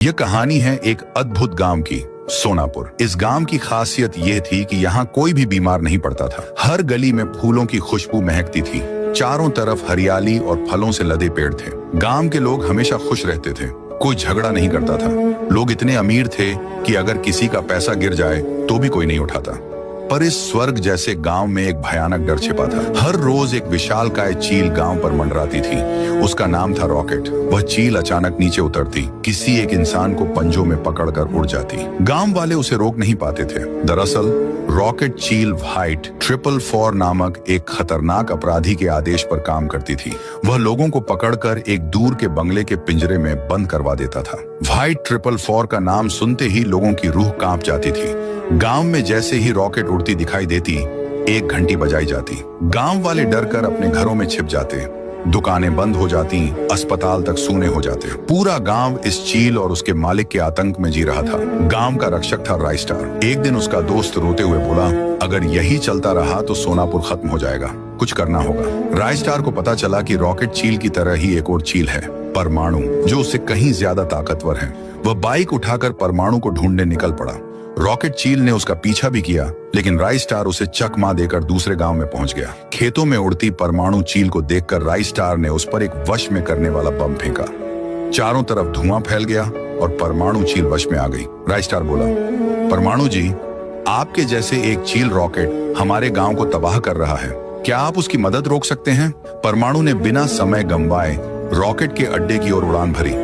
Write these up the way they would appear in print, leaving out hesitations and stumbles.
यह कहानी है एक अद्भुत गांव की, सोनापुर। इस गांव की खासियत यह थी कि यहाँ कोई भी बीमार नहीं पड़ता था। हर गली में फूलों की खुशबू महकती थी। चारों तरफ हरियाली और फलों से लदे पेड़ थे। गांव के लोग हमेशा खुश रहते थे। कोई झगड़ा नहीं करता था। लोग इतने अमीर थे कि अगर किसी का पैसा गिर जाए तो भी कोई नहीं उठाता। पर इस स्वर्ग जैसे गांव में एक भयानक डर छिपा था। हर रोज एक विशालकाय चील गांव पर मंडराती थी। उसका नाम था रॉकेट। वह चील अचानक नीचे उतरती, किसी एक इंसान को पंजों में पकड़कर उड़ जाती। गांव वाले उसे रोक नहीं पाते थे। दरअसल रॉकेट चील व्हाइट 444 नामक एक खतरनाक अपराधी के आदेश पर काम करती थी। वह लोगों को पकड़कर एक दूर के बंगले के पिंजरे में बंद करवा देता था। व्हाइट 444 का नाम सुनते ही लोगों की रूह कांप जाती थी। गांव में जैसे ही रॉकेट उड़ती दिखाई देती, एक घंटी बजाई जाती। गांव वाले डरकर अपने घरों में छिप जाते। दुकानें बंद हो जाती, अस्पताल तक सूने हो जाते। पूरा गांव इस चील और उसके मालिक के आतंक में जी रहा था। गांव का रक्षक था राइस्टार। एक दिन उसका दोस्त रोते हुए बोला, अगर यही चलता रहा तो सोनापुर खत्म हो जाएगा, कुछ करना होगा। राइस्टार को पता चला कि रॉकेट चील की तरह ही एक और चील है, परमाणु, जो उससे कहीं ज्यादा ताकतवर है। वह बाइक उठाकर परमाणु को ढूंढने निकल पड़ा। रॉकेट चील ने उसका पीछा भी किया, लेकिन राइस्टार उसे चकमा देकर दूसरे गांव में पहुंच गया। खेतों में उड़ती परमाणु चील को देखकर राइस्टार ने उस पर एक वश में करने वाला बम फेंका। चारों तरफ धुआं फैल गया और परमाणु चील वश में आ गई। राइस्टार बोला, परमाणु जी, आपके जैसे एक चील रॉकेट हमारे गांव को तबाह कर रहा है, क्या आप उसकी मदद रोक सकते हैं? परमाणु ने बिना समय गंवाए रॉकेट के अड्डे की ओर उड़ान भरी।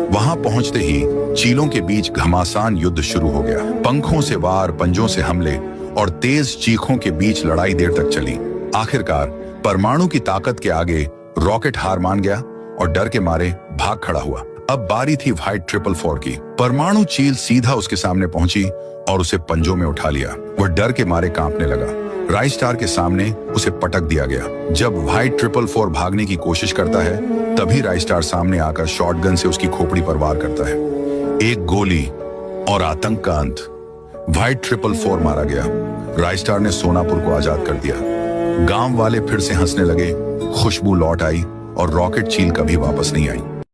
वहां पहुंचते ही चीलों के बीच घमासान युद्ध शुरू हो गया। पंखों से वार, पंजों से हमले और तेज चीखों के बीच लड़ाई देर तक चली। आखिरकार परमाणु की ताकत के आगे रॉकेट हार मान गया और डर के मारे भाग खड़ा हुआ। अब बारी थी व्हाइट 444 की। परमाणु चील सीधा उसके सामने पहुंची और उसे पंजों में उठा लिया। वह डर के मारे कांपने लगा। राइस्टार के सामने उसे पटक दिया गया। जब व्हाइट 444 भागने की कोशिश करता है, तभी राइस्टार सामने आकर शॉटगन से उसकी खोपड़ी पर वार करता है। एक गोली और आतंक का अंत। व्हाइट 444 मारा गया। राइस्टार ने सोनापुर को आजाद कर दिया। गांव वाले फिर से हंसने लगे। खुशबू लौट आई और रॉकेट चील कभी वापस नहीं आई।